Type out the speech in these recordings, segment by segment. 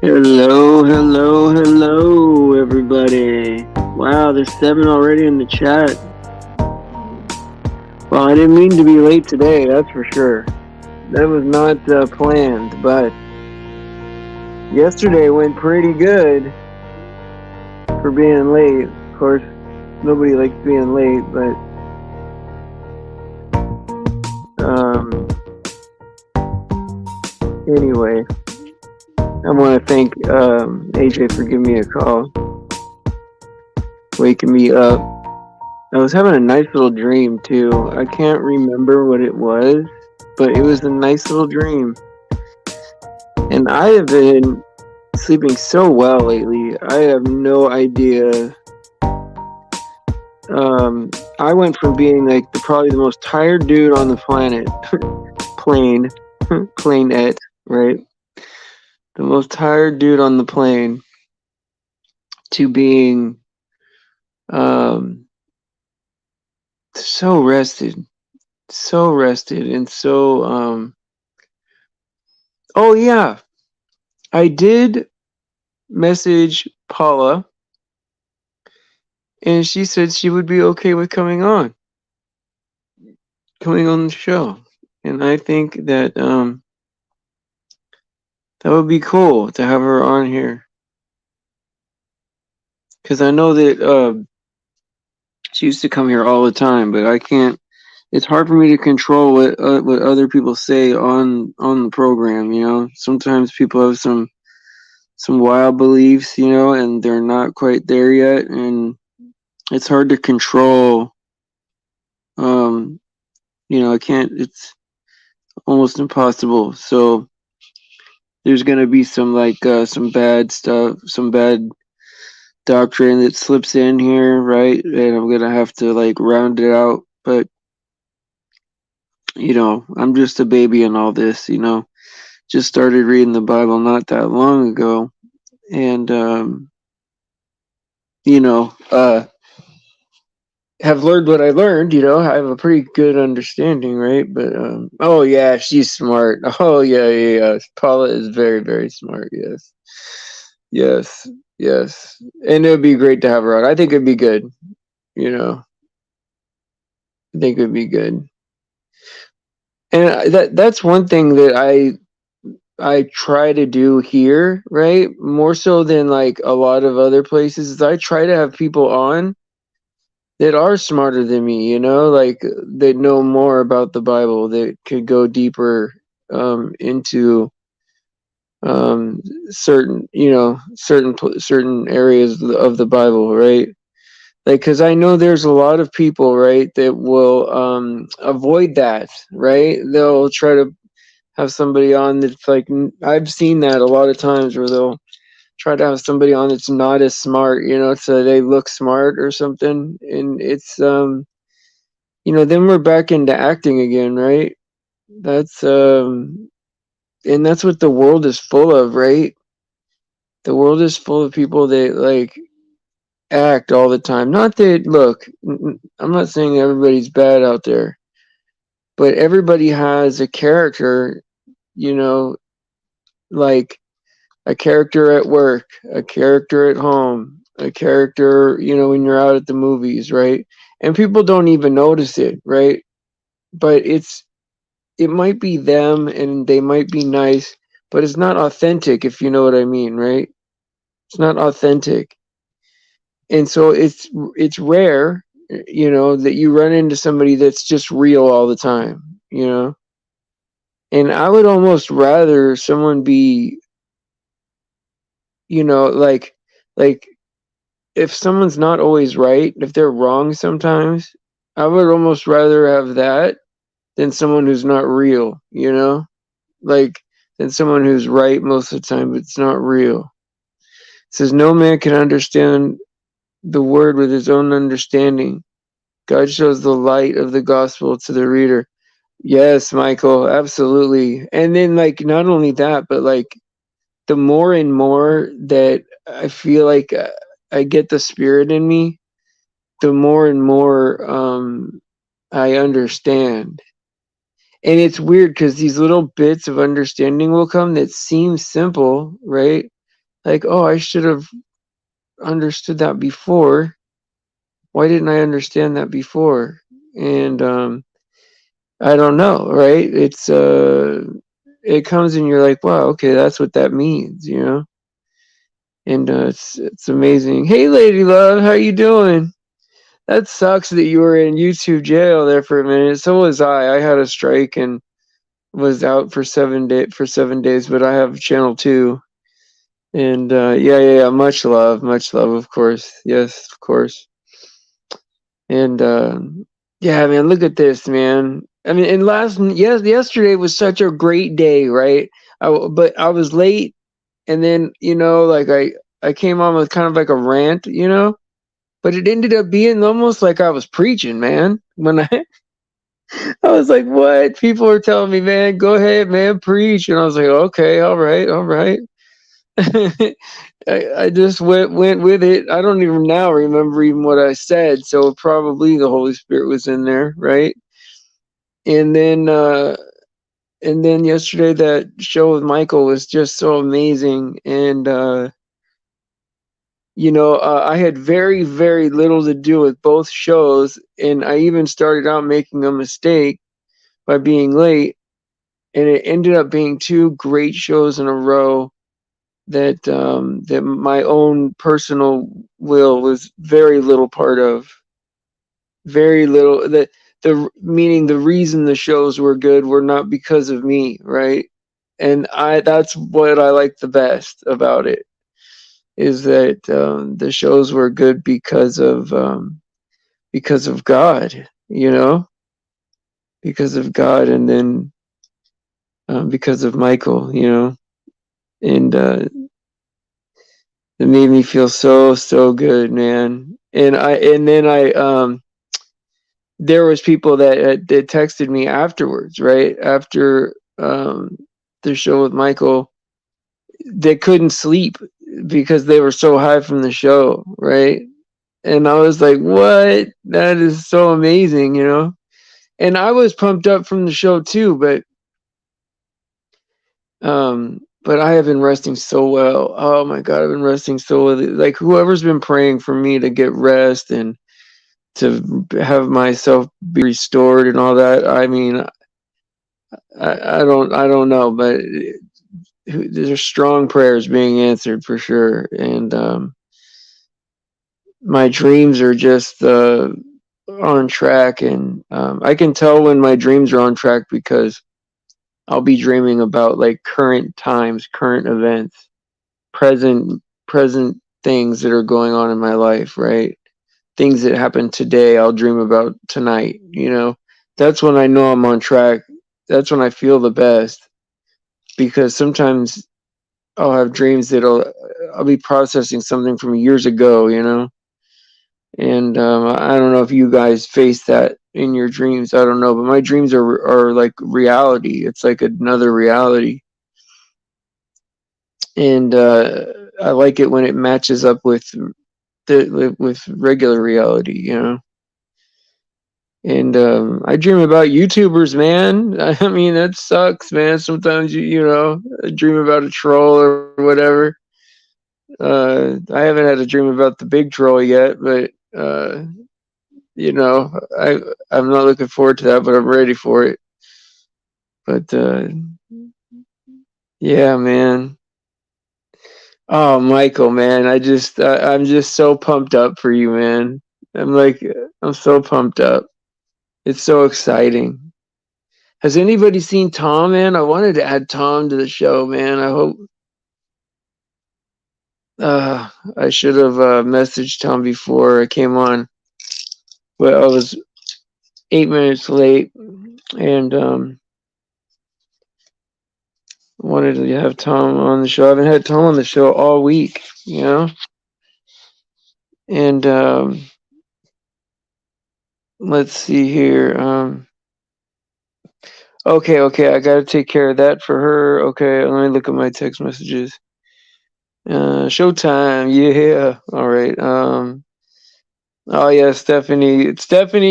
Hello, hello, hello, everybody. Wow, there's 7 already in the chat. Well, I didn't mean to be late today, that's for sure. That was not planned, but yesterday went pretty good for being late. Of course, nobody likes being late, but anyway, I want to thank AJ for giving me a call, waking me up. I was having a nice little dream too. I can't remember what it was, but it was a nice little dream. And I have been sleeping so well lately. I have no idea. I went from being like probably the most tired dude on the planet, plane, planet, right? The most tired dude on the plane to being so rested, and so oh yeah, I did message Paula, and she said she would be okay with coming on the show, and I think that that would be cool to have her on here, because I know that she used to come here all the time, but I can't. It's hard for me to control what other people say on the program. You know, sometimes people have some wild beliefs, you know, and they're not quite there yet, and it's hard to control. You know, I can't. It's almost impossible. So there's gonna be some some bad stuff, some bad doctrine that slips in here, right? And I'm gonna have to like round it out. But you know, I'm just a baby in all this. You know, just started reading the Bible not that long ago, and you know, have learned what I learned. You know, I have a pretty good understanding, right? But oh yeah, she's smart. Oh yeah, yeah, yeah. Paula is very, very smart. Yes, yes, yes. And it would be great to have her on. I think it'd be good. You know, I think it'd be good. And that's one thing that I try to do here, right? More so than like a lot of other places, is I try to have people on that are smarter than me, you know, like that know more about the Bible, that could go deeper into certain, you know, certain areas of the Bible, right? Like, because I know there's a lot of people, right, that will avoid that, right? They'll try to have somebody on that's like, I've seen that a lot of times where they'll try to have somebody on that's not as smart, you know, so they look smart or something. And it's, you know, then we're back into acting again, right? That's, and that's what the world is full of, right? The world is full of people that like act all the time. Not that, look, I'm not saying everybody's bad out there, but everybody has a character, you know, like a character at work, a character at home, a character, you know, when you're out at the movies, right? And people don't even notice it, right? But it might be them and they might be nice, but it's not authentic, if you know what I mean, right? It's not authentic. And so it's rare, you know, that you run into somebody that's just real all the time, you know? And I would almost rather someone be, you know, like if someone's not always right, if they're wrong sometimes, I would almost rather have that than someone who's not real, you know? Like, than someone who's right most of the time, but it's not real. It says, no man can understand the word with his own understanding. God shows the light of the gospel to the reader. Yes, Michael, absolutely. And then, like, not only that, but like, the more and more that I feel like I get the spirit in me, the more and more I understand. And it's weird because these little bits of understanding will come that seem simple, right? like, oh, I should have understood that before. Why didn't I understand that before? And I don't know, right? It comes and you're like, wow, okay, that's what that means, you know? And it's amazing. Hey, Lady Love, how you doing? That sucks that you were in YouTube jail there for a minute. So was I. I had a strike and was out for 7 days, but I have channel 2. And yeah. Much love, of course. Yes, of course. And yeah, man, look at this, man. I mean, and yesterday was such a great day, right? But I was late, and then like I came on with kind of like a rant, but it ended up being almost like I was preaching, man. When I was like, what? People were telling me, man, go ahead, man, preach, and I was like, okay, all right, all right. I just went with it. I don't even now remember even what I said, so probably the Holy Spirit was in there, right? And then yesterday that show with Michael was just so amazing, and I had very, very little to do with both shows, and I even started out making a mistake by being late, and it ended up being 2 great shows in a row that my own personal will was very little part of. Very little. The meaning the reason the shows were good were not because of me, right? And that's what I like the best about it, is that the shows were good because of God, because of God, and then because of Michael, and it made me feel so good, man. And then I there was people that texted me afterwards, right after the show with Michael. They couldn't sleep because they were so high from the show, right? And I was like, what? That is so amazing, And I was pumped up from the show too, but I have been resting so well. Oh my God, I've been resting so well. Like whoever's been praying for me to get rest and to have myself be restored and all that. I mean, I don't know, but there's strong prayers being answered for sure. And my dreams are just on track, and I can tell when my dreams are on track because I'll be dreaming about like current times, current events, present things that are going on in my life, right? Things that happen today, I'll dream about tonight, That's when I know I'm on track. That's when I feel the best, because sometimes I'll have dreams that I'll be processing something from years ago, And I don't know if you guys face that in your dreams. I don't know, but my dreams are like reality. It's like another reality, and I like it when it matches up with regular reality, And I dream about YouTubers, man. I mean, that sucks, man. Sometimes I dream about a troll or whatever. I haven't had a dream about the big troll yet, but I'm not looking forward to that, but I'm ready for it. But yeah, man. Oh, Michael, man, I'm just so pumped up for you, man. I'm so pumped up. It's so exciting. Has anybody seen Tom, man? I wanted to add Tom to the show, man. I hope. I should have messaged Tom before I came on, but I was 8 minutes late, and wanted to have Tom on the show. I haven't had Tom on the show all week, And let's see here. Okay, I gotta take care of that for her. Okay, let me look at my text messages. Showtime, yeah. All right. Oh yeah, Stephanie,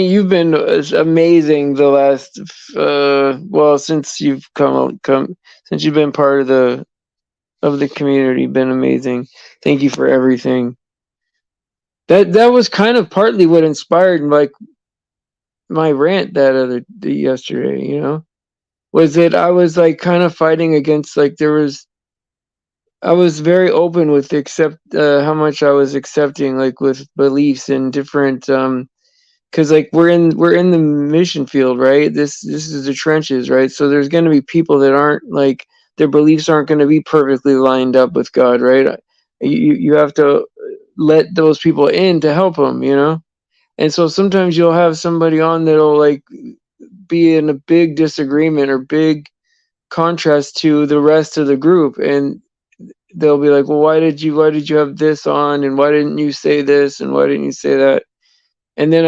you've been amazing the last well, since you've come since you've been part of of the community been amazing. Thank you for everything. That was kind of partly what inspired like my rant yesterday, was that I was like kind of fighting against like I was very open with how much I was accepting like with beliefs and different because like we're in the mission field, right? This is the trenches, right? So there's going to be people that aren't like their beliefs aren't going to be perfectly lined up with God, right? You have to let those people in to help them, and so sometimes you'll have somebody on that'll like be in a big disagreement or big contrast to the rest of the group, and they'll be like, well, why did you have this on, and why didn't you say this, and why didn't you say that? And then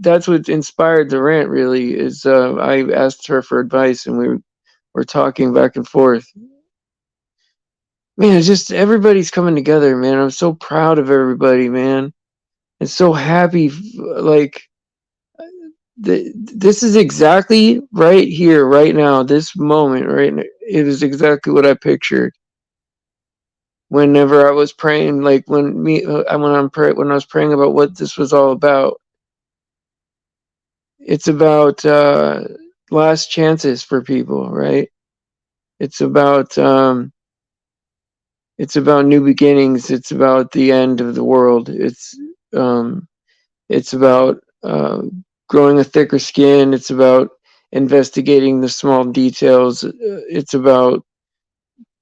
that's what inspired the rant really is I asked her for advice, and we were talking back and forth. Man, it's just everybody's coming together, man. I'm so proud of everybody, man. And so happy, like this is exactly right here, right now, this moment, right? It is exactly what I pictured whenever I was praying, like when I was praying about what this was all about. It's about last chances for people, right? It's about new beginnings. It's about the end of the world. It's about growing a thicker skin. It's about investigating the small details. It's about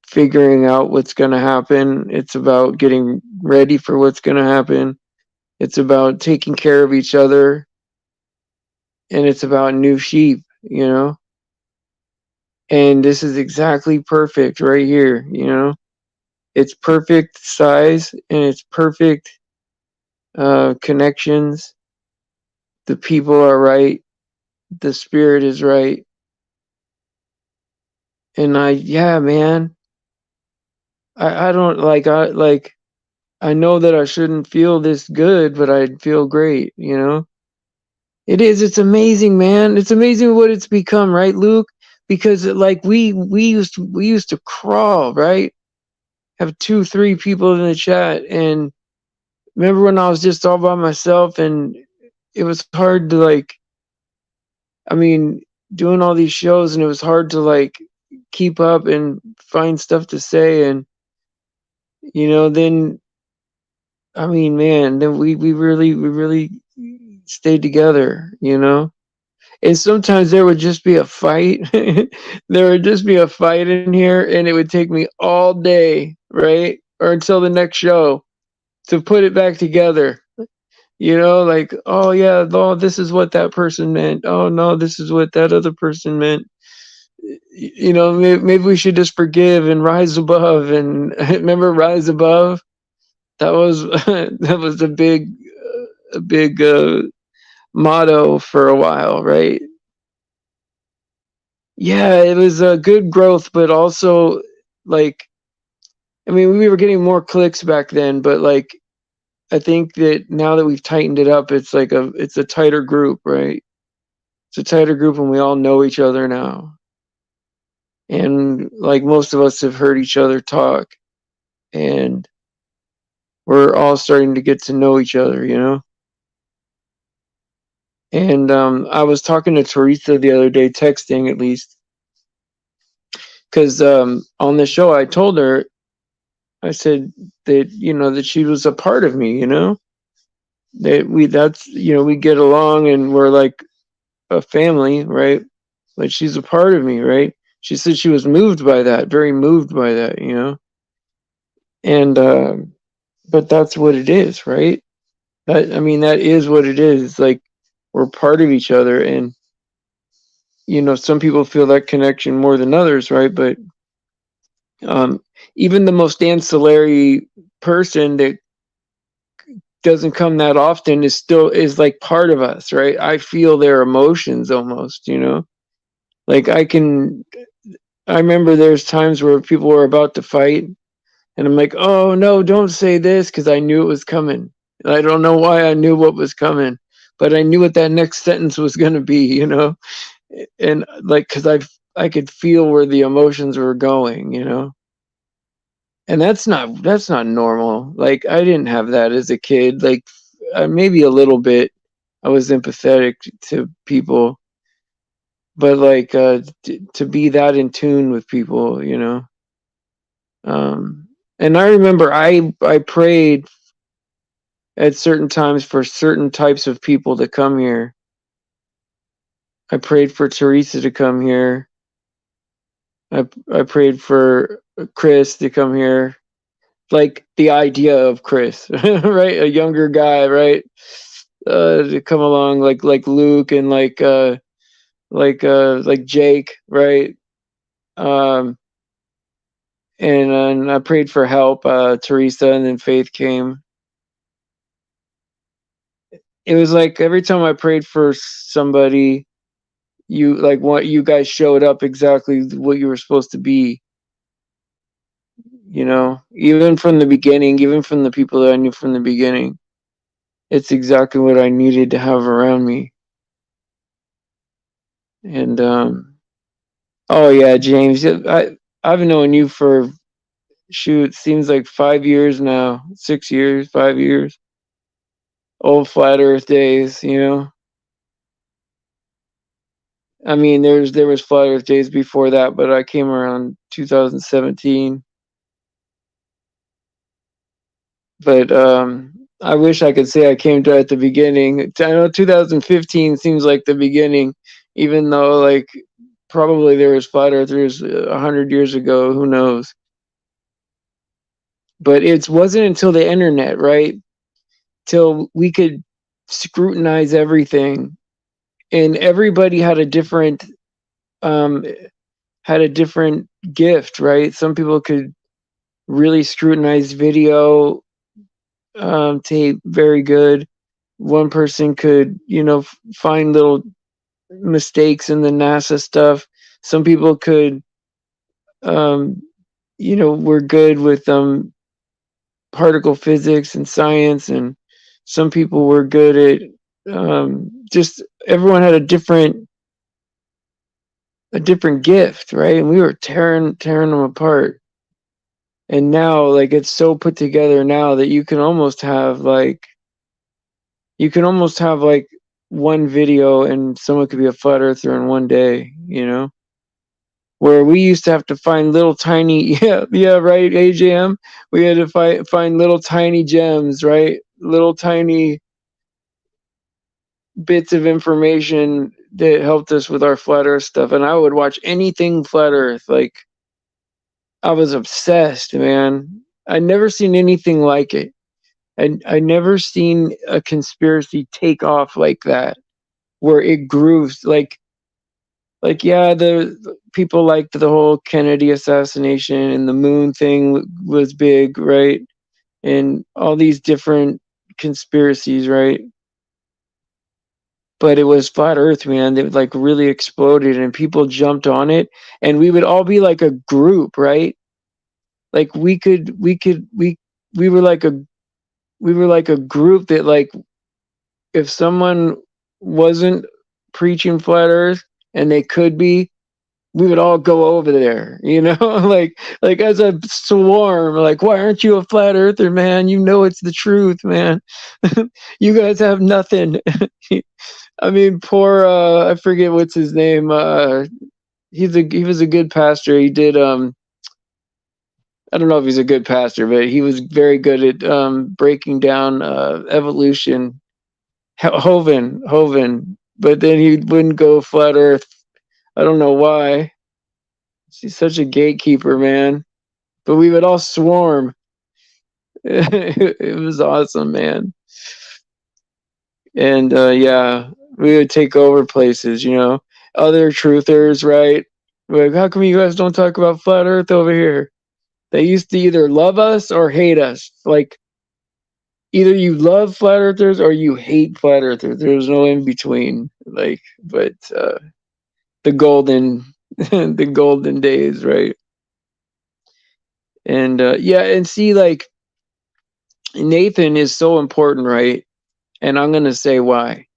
figuring out what's going to happen. It's about getting ready for what's going to happen. It's about taking care of each other. And it's about new sheep, And this is exactly perfect right here, It's perfect size and it's perfect connections. The people are right. The spirit is right. And yeah, man, I don't I know that I shouldn't feel this good, but I feel great, It's amazing, man. It's amazing what it's become, right, Luke? Because like we used to crawl, right? Have 2-3 people in the chat, and remember when I was just all by myself, and it was hard to doing all these shows, and it was hard to keep up and find stuff to say, and then man, then we really stayed together, And sometimes there would just be a fight. There would just be a fight in here, and it would take me all day, right? Or until the next show to put it back together. Oh yeah, oh, this is what that person meant. Oh no, this is what that other person meant. Maybe we should just forgive and rise above. And remember, rise above. That was that was a big motto for a while, right? Yeah, it was a good growth, but also we were getting more clicks back then, but I think that now that we've tightened it up, it's a tighter group, right? It's a tighter group, and we all know each other now. And most of us have heard each other talk, and we're all starting to get to know each other, And I was talking to Teresa the other day, texting at least, because on the show I told her, I said that that she was a part of me, that we get along and we're like a family, right? Like she's a part of me, right? She said she was moved by that, very moved by that, And but that's what it is, right? That is what it is. It's like we're part of each other, and some people feel that connection more than others, right? But even the most ancillary person that doesn't come that often is like part of us, right? I feel their emotions almost, Like I remember there's times where people were about to fight, and I'm like, oh no, don't say this, because I knew it was coming. I don't know why I knew what was coming, but I knew what that next sentence was going to be, and because I could feel where the emotions were going, And that's not normal. Like, I didn't have that as a kid. Like, maybe a little bit. I was empathetic to people, but like, to be that in tune with people, you know. And I remember I prayed at certain times for certain types of people to come here. I prayed for Teresa to come here. I prayed for Chris to come here. Like, the idea of Chris, right? A younger guy, right? To come along, like Luke and like Jake, right? Um, and I prayed for help, Teresa, and then Faith came. It was like every time I prayed for somebody, what you guys showed up exactly what you were supposed to be. You know, even from the beginning, even from the people that I knew from the beginning, it's exactly what I needed to have around me. And oh yeah, James, I've known you for, shoot, seems like 5 years now, 6 years, 5 years. Old flat Earth days, you know. I mean, there was flat Earth days before that, but I came around 2017. But I wish I could say I came to at the beginning. I know 2015 seems like the beginning, even though like probably there was flat earthers 100 years ago. Who knows? But it wasn't until the internet, right? Till we could scrutinize everything, and everybody um, had a different gift, right? Some people could really scrutinize video tape very good. One person could, you know, find little mistakes in the NASA stuff. Some people could, um, you know, were good with particle physics and science, and some people were good at just everyone had a different gift, right? And we were tearing them apart. And now, like, it's so put together now that you can almost have like one video and someone could be a flat earther in one day, you know? Where we used to have to find little tiny, yeah, right, AJM. We had to find little tiny gems, right? Little tiny bits of information that helped us with our flat earth stuff. And I would watch anything flat earth. Like, I was obsessed, man. I'd never seen anything like it. And I never seen a conspiracy take off like that, where it grooves yeah, the people liked the whole Kennedy assassination, and the moon thing was big, right? And all these different conspiracies, right? But it was flat earth, man, that like really exploded and people jumped on it, and we would all be like a group, right? Like we were like a group that, like, if someone wasn't preaching flat earth and they could be, we would all go over there, you know, like as a swarm, like, why aren't you a flat earther, man? You know it's the truth, man. You guys have nothing. I mean, poor I forget what's his name. He was a good pastor. He did I don't know if he's a good pastor, but he was very good at breaking down evolution. Hovind, but then he wouldn't go flat earth. I don't know why. He's such a gatekeeper, man. But we would all swarm. It was awesome, man. And yeah, we would take over places, you know. Other truthers, right? Like, how come you guys don't talk about flat earth over here? They used to either love us or hate us. Like, either you love flat earthers or you hate flat earthers. There's no in between. Like, but the golden the golden days, right? And yeah, and see, like, Nathan is so important, right? And I'm gonna say why.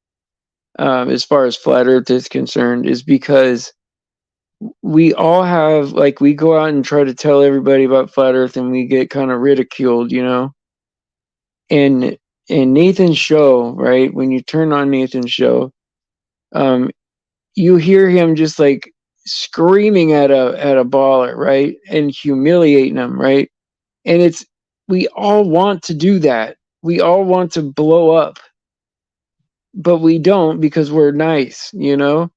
As far as flat earth is concerned, is because we all have, like, we go out and try to tell everybody about flat earth and we get kind of ridiculed, you know. And in Nathan's show, right, when you turn on Nathan's show, um you hear him just like screaming at a baller, right, and humiliating him, right. And it's, we all want to do that, we all want to blow up, but we don't, because we're nice, you know.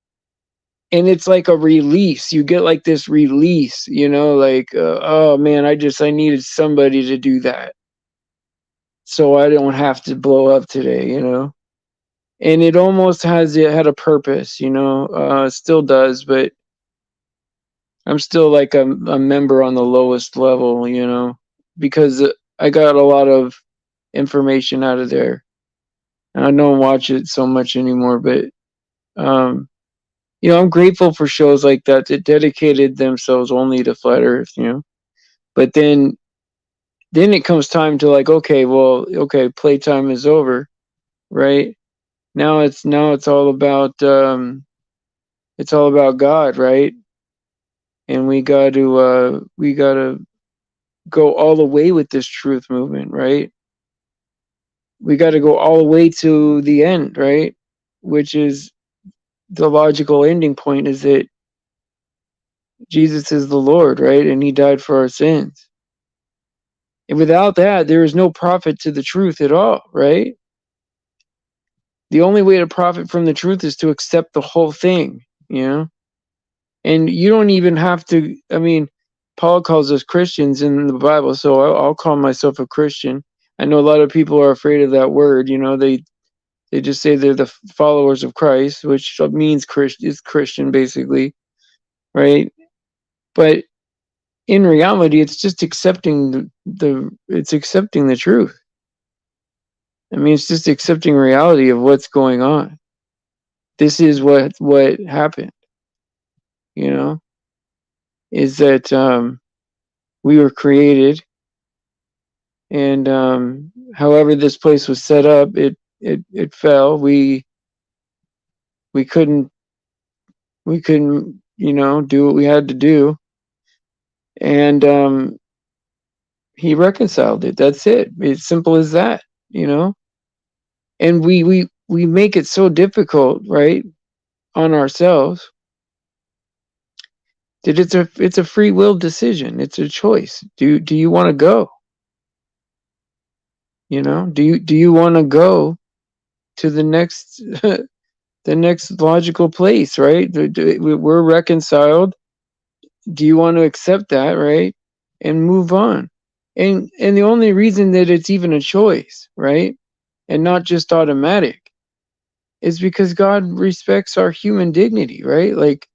And it's like a release, you get like this release, you know, like oh man, I needed somebody to do that so I don't have to blow up today, you know. And it almost has, it had a purpose, you know. It still does, but I'm still like a member on the lowest level, you know, because I got a lot of information out of there. And I don't watch it so much anymore, but um you know, I'm grateful for shows like that that dedicated themselves only to flat earth, you know. But then it comes time to like, okay, well, okay, playtime is over, right? Now it's all about it's all about God, right? And we got to go all the way with this truth movement, right? We got to go all the way to the end, right? Which is the logical ending point, is that Jesus is the Lord, right? And he died for our sins. And without that, there is no profit to the truth at all, right? The only way to profit from the truth is to accept the whole thing, you know? And you don't even have to, I mean, Paul calls us Christians in the Bible, so I'll call myself a Christian. I know a lot of people are afraid of that word, you know, they just say they're the followers of Christ, which means is Christian basically, right? But in reality, it's just accepting it's accepting the truth. I mean, it's just accepting reality of what's going on. This is what happened, you know, is that we were created, and however this place was set up, it fell. We couldn't we couldn't, you know, do what we had to do, and he reconciled it. That's it. It's simple as that, you know. And we make it so difficult, right, on ourselves, that it's a free will decision. It's a choice. Do you want to go? You know, do you want to go to the next the next logical place, right? We're reconciled. Do you want to accept that, right, and move on? And the only reason that it's even a choice, right, and not just automatic, is because God respects our human dignity, right? Like,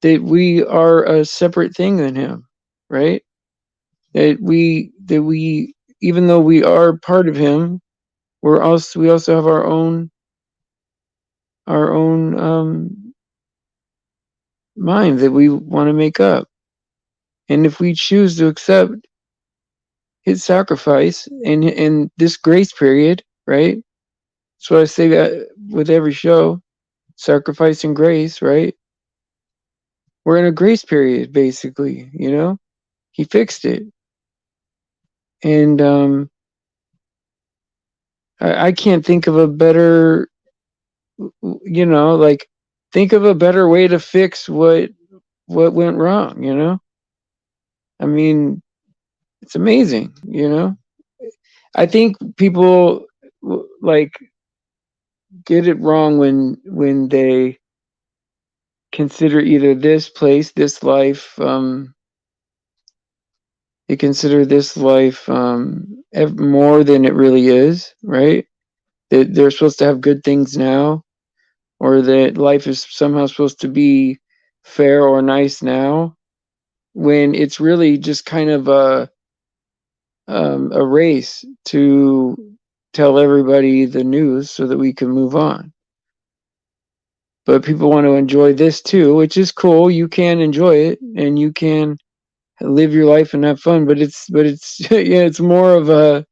that we are a separate thing than him, right? That we even though we are part of him, we also have our own mind that we want to make up. And if we choose to accept his sacrifice in this grace period, right? So I say that with every show, sacrifice and grace, right? We're in a grace period, basically, you know? He fixed it. And I can't think of a better, you know, like, think of a better way to fix what went wrong, you know? I mean, it's amazing, you know? I think people like get it wrong when they consider either this place, this life, they consider this life more than it really is, right? That they're supposed to have good things now, or that life is somehow supposed to be fair or nice now, when it's really just kind of a race to tell everybody the news so that we can move on. But people want to enjoy this too, which is cool. You can enjoy it and you can live your life and have fun, but it's yeah, it's more of a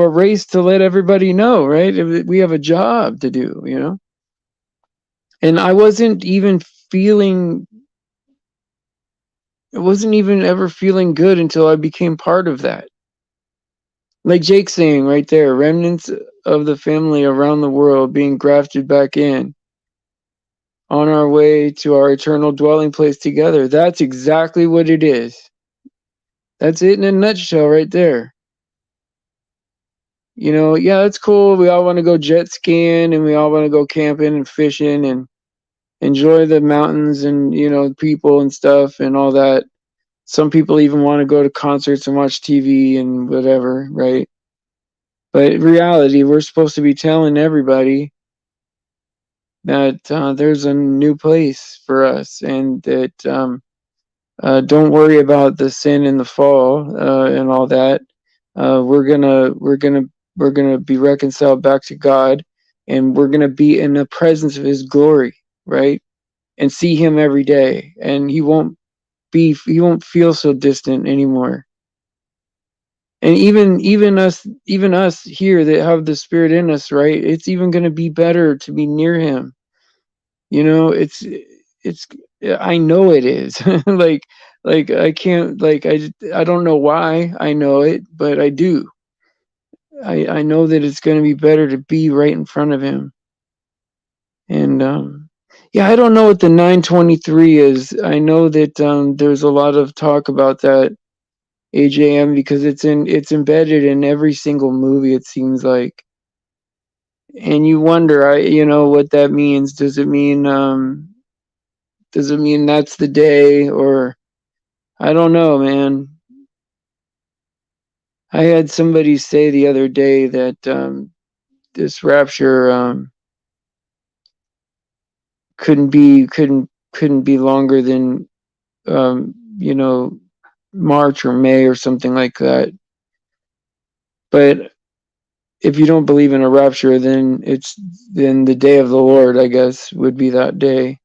race to let everybody know, right? We have a job to do, you know. And I wasn't even feeling It wasn't even ever feeling good until I became part of that. Like Jake's saying right there, remnants of the family around the world being grafted back in on our way to our eternal dwelling place together. That's exactly what it is. That's it in a nutshell right there. You know, yeah, it's cool. We all want to go jet skiing and we all want to go camping and fishing and enjoy the mountains and, you know, people and stuff and all that. Some people even want to go to concerts and watch TV and whatever, right? But in reality, we're supposed to be telling everybody that there's a new place for us and that don't worry about the sin and the fall and all that. We're gonna be reconciled back to God, and we're gonna be in the presence of His glory, right? And see Him every day, and he won't feel so distant anymore. And even us here that have the Spirit in us, right? It's even gonna be better to be near Him. You know, it's I know it is. like I can't like I don't know why I know it, but I do. I know that it's going to be better to be right in front of him. And yeah, I don't know what the 923 is. I know that there's a lot of talk about that AJM because it's embedded in every single movie it seems like. And you wonder, what that means. Does it mean that's the day, or I don't know, man. I had somebody say the other day that this rapture couldn't be longer than um, you know March or May or something like that. But if you don't believe in a rapture, then the day of the Lord, I guess, would be that day.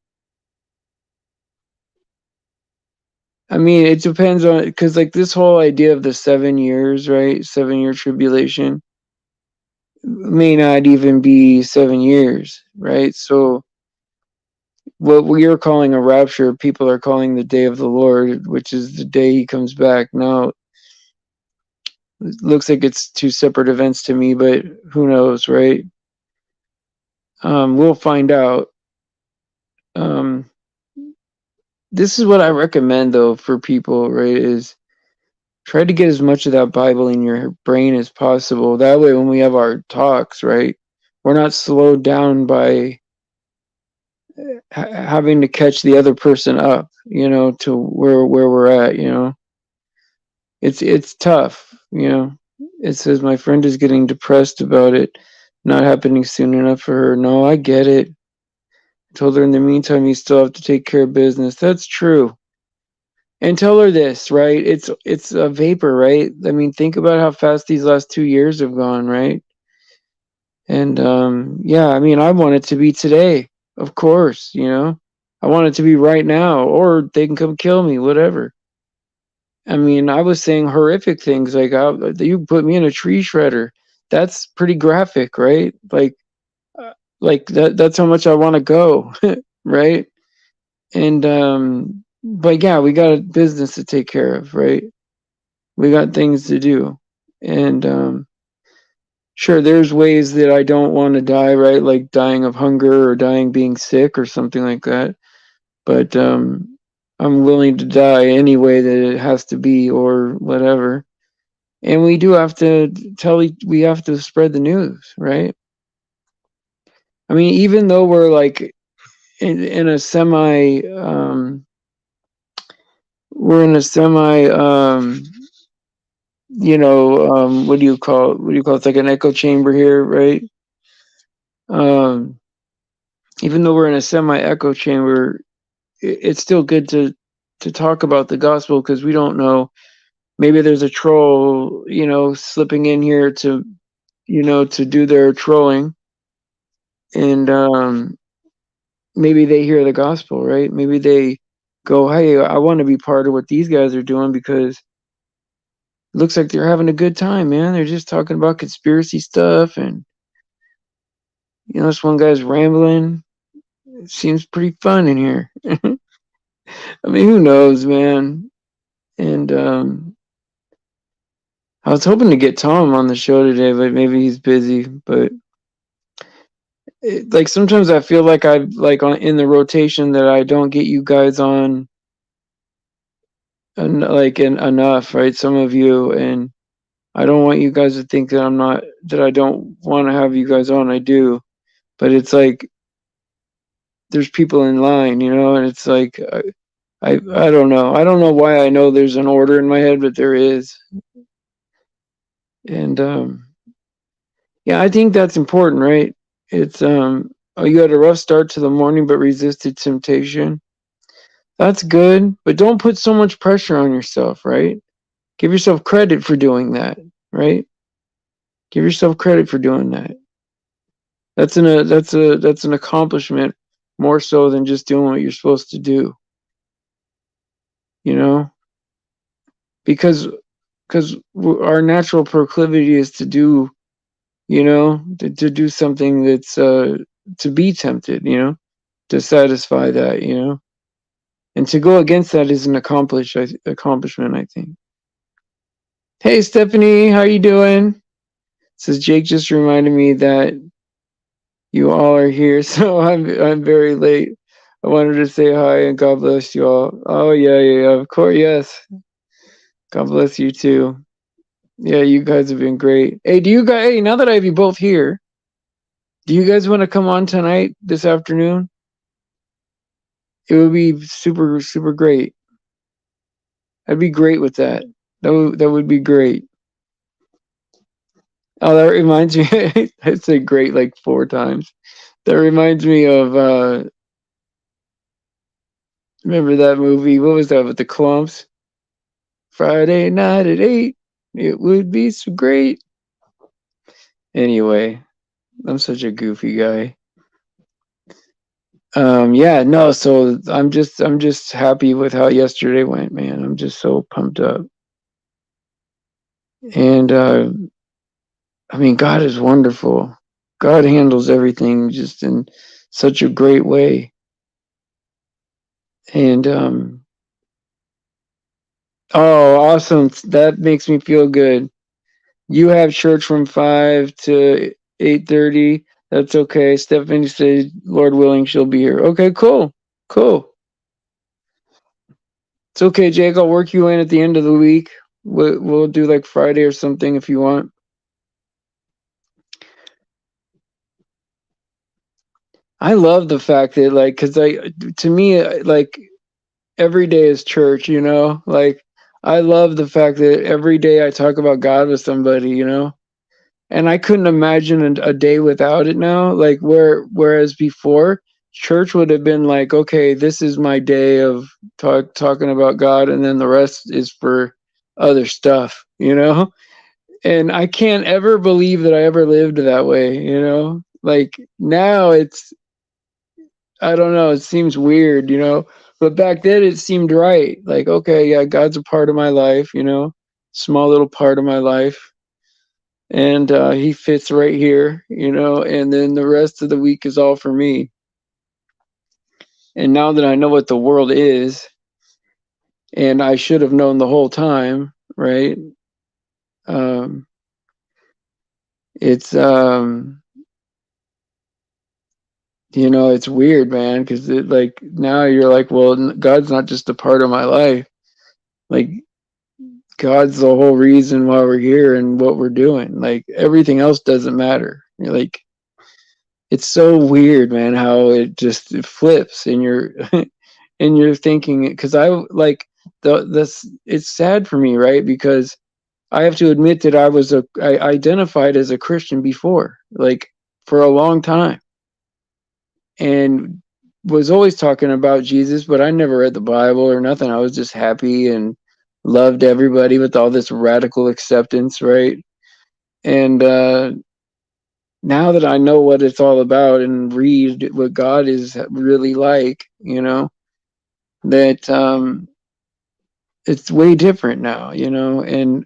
I mean, it depends on because like this whole idea of the 7 years, right? 7 year tribulation may not even be 7 years, right? So what we are calling a rapture, people are calling the day of the Lord, which is the day He comes back. Now, it looks like it's two separate events to me, but who knows, right? We'll find out. Um, this is what I recommend though for people, right? Is try to get as much of that Bible in your brain as possible. That way, when we have our talks, right, we're not slowed down by having to catch the other person up, to where we're at. It's tough. It says my friend is getting depressed about it not happening soon enough for her. No, I get it. I told her in the meantime you still have to take care of business. That's true. And tell her this, right? It's a vapor, right? I mean, think about how fast these last 2 years have gone, right? And yeah, I mean, I want it to be today, of course. I want it to be right now, or they can come kill me, whatever. I mean, I was saying horrific things like, you put me in a tree shredder. That's pretty graphic, right? Like that's how much I want to go, right? And but yeah, we got a business to take care of, right? We got things to do. And sure, there's ways that I don't want to die, right? Like dying of hunger or dying being sick or something like that. But I'm willing to die any way that it has to be or whatever. And we do have to we have to spread the news, right? I mean, even though we're like in a semi we're in a semi what do you call it? It's like an echo chamber here, right? um Even though we're in a semi echo chamber, it's still good to talk about the gospel because we don't know, maybe there's a troll slipping in here to do their trolling. And maybe they hear the gospel, right? Maybe they go, hey, I want to be part of what these guys are doing because it looks like they're having a good time, man. They're just talking about conspiracy stuff, and this one guy's rambling. It seems pretty fun in here. I mean, who knows, man? And I was hoping to get Tom on the show today, but maybe he's busy. But like sometimes I feel like I like in the rotation that I don't get you guys on enough, right? Some of you, and I don't want you guys to think that I don't want to have you guys on. I do, but it's like there's people in line, and it's like I don't know. I don't know why I know there's an order in my head, but there is. And yeah, I think that's important, right? It's you had a rough start to the morning but resisted temptation. That's good, but don't put so much pressure on yourself, right? Give yourself credit for doing that, right? Give yourself credit for doing that. That's an accomplishment more so than just doing what you're supposed to do. Because our natural proclivity is to do, to do something that's to be tempted, to satisfy that, and to go against that is an accomplishment, I think. Hey Stephanie, how you doing? Says Jake just reminded me that you all are here, so I'm very late. I wanted to say hi and God bless you all. Oh yeah, of course, yes. God bless you too. Yeah, you guys have been great. Hey, hey, now that I have you both here, do you guys want to come on tonight, this afternoon? It would be super, super great. I'd be great with that. That would be great. Oh, that reminds me. I said great like 4 times. That reminds me of remember that movie? What was that with the Clumps? Friday night at 8. It would be so great. Anyway, I'm such a goofy guy. Yeah, no, so I'm just happy with how yesterday went, man. I'm just so pumped up. And I mean, God is wonderful. God handles everything just in such a great way. And oh, awesome. That makes me feel good. You have church from 5 to 8:30. That's okay. Stephanie said, Lord willing, she'll be here. Okay, cool. Cool. It's okay, Jake. I'll work you in at the end of the week. We'll do like Friday or something if you want. I love the fact that because to me, like every day is church, like I love the fact that every day I talk about God with somebody, and I couldn't imagine a day without it now. Like whereas before church would have been like, okay, this is my day of talking about God, and then the rest is for other stuff, And I can't ever believe that I ever lived that way, Like now I don't know, it seems weird, But back then it seemed right. Like, okay, yeah, God's a part of my life, small little part of my life. And he fits right here, and then the rest of the week is all for me. And now that I know what the world is, and I should have known the whole time, right? It's it's weird, man, because like now you're like, well, God's not just a part of my life. Like God's the whole reason why we're here and what we're doing. Like everything else doesn't matter. You're like, it's so weird, man, how it flips in your in your thinking. Because I like this. It's sad for me, right? Because I have to admit that I identified as a Christian before, like for a long time, and was always talking about Jesus, but I never read the Bible or nothing. I was just happy and loved everybody with all this radical acceptance, right? And now that I know what it's all about and read what God is really like, that it's way different now, and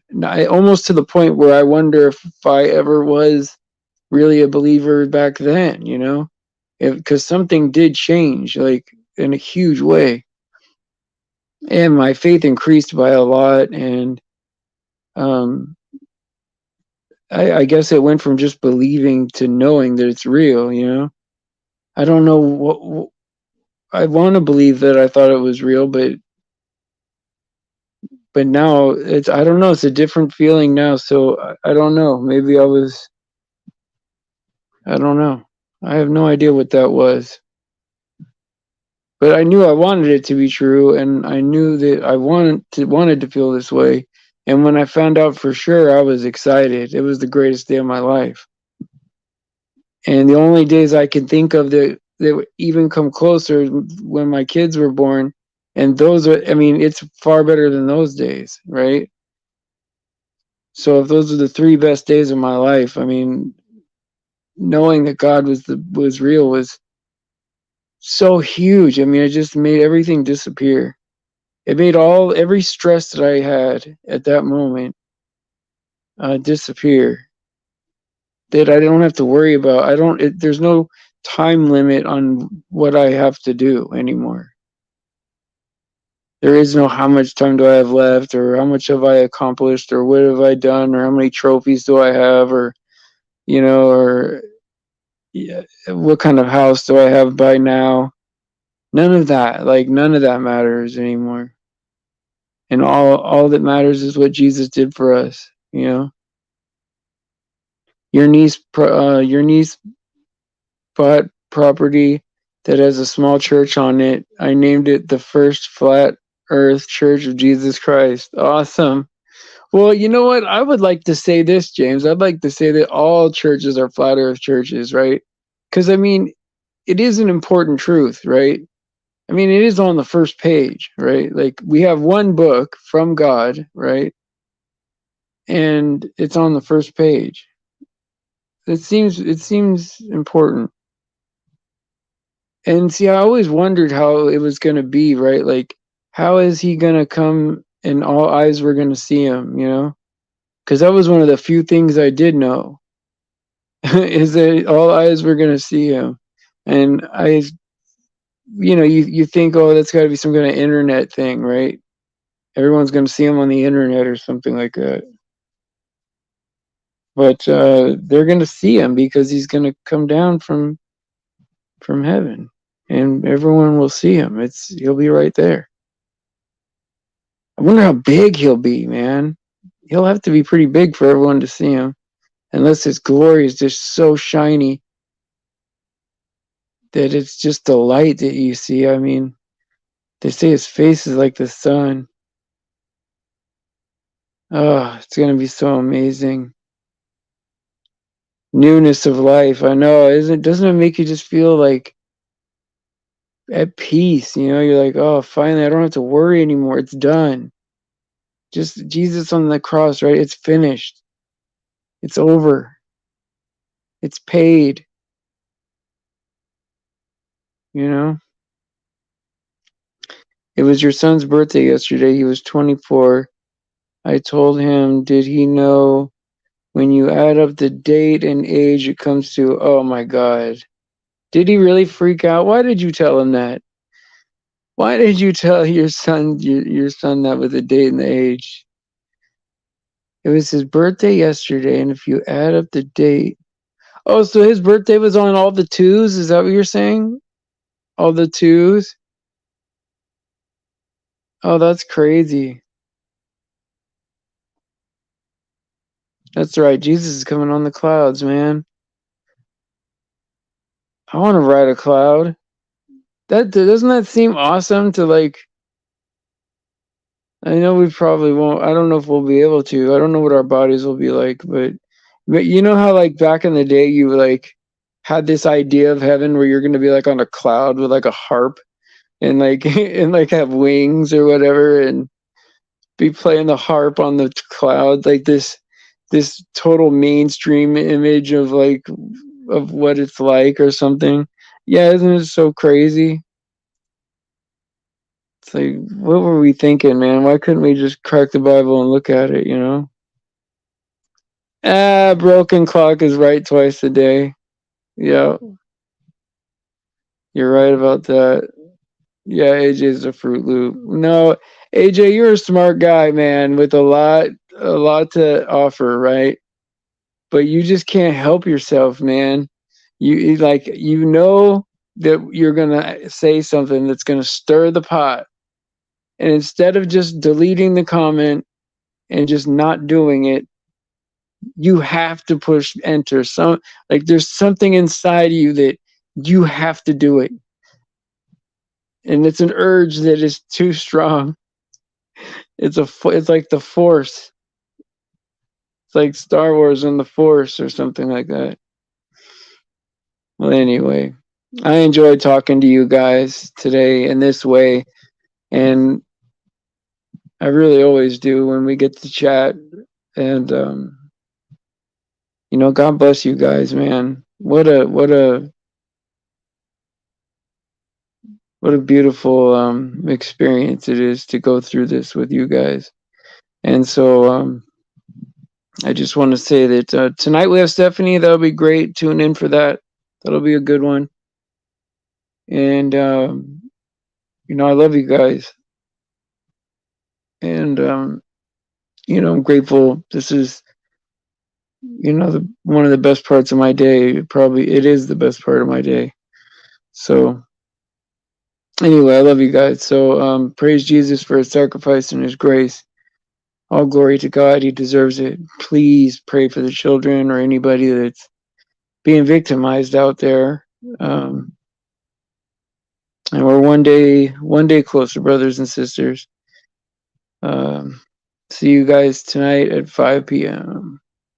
almost to the point where I wonder if I ever was really a believer back then, because something did change, like in a huge way. and my faith increased by a lot. And um, I guess it went from just believing to knowing that it's real. I don't know what I want to believe that I thought it was real, but now I don't know, it's a different feeling now. So I don't know. Maybe I don't know. I have no idea what that was. But I knew I wanted it to be true, and I knew that I wanted to feel this way. And when I found out for sure, I was excited. It was the greatest day of my life. And the only days I can think of that even come closer when my kids were born, and those are, I mean, it's far better than those days, right? So if those are the three best days of my life, I mean, knowing that God was real was so huge. I mean, it just made everything disappear. It made every stress that I had at that moment disappear. That I don't have to worry about. There's no time limit on what I have to do anymore. There is no how much time do I have left, or how much have I accomplished, or what have I done, or how many trophies do I have, or or yeah, what kind of house do I have by now. None of that, none of that matters anymore. And all that matters is what Jesus did for us. Your niece bought property that has a small church on it. I named it the First Flat Earth Church of Jesus Christ. Awesome. Well, you know what? I would like to say this, James. I'd like to say that all churches are flat earth churches, right? Because, I mean, it is an important truth, right? I mean, it is on the first page, right? Like, we have one book from God, right? And it's on the first page. It seems important. And see, I always wondered how it was going to be, right? Like, how is he going to come and all eyes were going to see him? Because that was one of the few things I did know is that all eyes were going to see him. And you think, oh, that's got to be some kind of internet thing, right? Everyone's going to see him on the internet or something like that. But they're going to see him because he's going to come down from heaven, and everyone will see him. He'll be right there. I wonder how big he'll be, man. He'll have to be pretty big for everyone to see him, unless his glory is just so shiny that it's just the light that you see. I mean, they say his face is like the sun. Oh, it's going to be so amazing. Newness of life. I know. Doesn't it make you just feel like at peace? You're like, oh, finally, I don't have to worry anymore. It's done. Just Jesus on the cross, right? It's finished. It's over. It's paid. You know? It was your son's birthday yesterday. He was 24. I told him, did he know when you add up the date and age, it comes to, oh my God. Did he really freak out? Why did you tell him that? Why did you tell your son that with the date and the age? It was his birthday yesterday, and if you add up the date, oh, so his birthday was on all the twos? Is that what you're saying? All the twos? Oh, that's crazy. That's right. Jesus is coming on the clouds, man. I want to ride a cloud. That doesn't that seem awesome to I know we probably won't. I don't know if we'll be able to. I don't know what our bodies will be like, but you know how back in the day you had this idea of heaven where you're going to be on a cloud with a harp and and have wings or whatever and be playing the harp on the cloud, this total mainstream image of of what it's like or something. Yeah, isn't it so crazy? It's like, what were we thinking, man? Why couldn't we just crack the Bible and look at it? Broken clock is right twice a day. Yeah, you're right about that. Yeah, AJ's a Fruit Loop. No, AJ, you're a smart guy, man, with a lot to offer, right? But you just can't help yourself, man. Like you know that you're gonna say something that's gonna stir the pot, and instead of just deleting the comment and just not doing it, you have to push enter. Like there's something inside you that you have to do it, and it's an urge that is too strong. It's like the Force. It's like Star Wars and the Force or something like that. Well, anyway, I enjoyed talking to you guys today in this way, and I really always do when we get to chat. And God bless you guys, man. What a beautiful experience it is to go through this with you guys. And so I just want to say that tonight we have Stephanie. That'll be great. Tune in for that. That'll be a good one. And I love you guys. And I'm grateful. This is one of the best parts of my day. Probably it is the best part of my day. So anyway, I love you guys. So praise Jesus for his sacrifice and his grace. All glory to God. He deserves it. Please pray for the children or anybody that's being victimized out there. And we're one day closer, brothers and sisters. See you guys tonight at 5 p.m.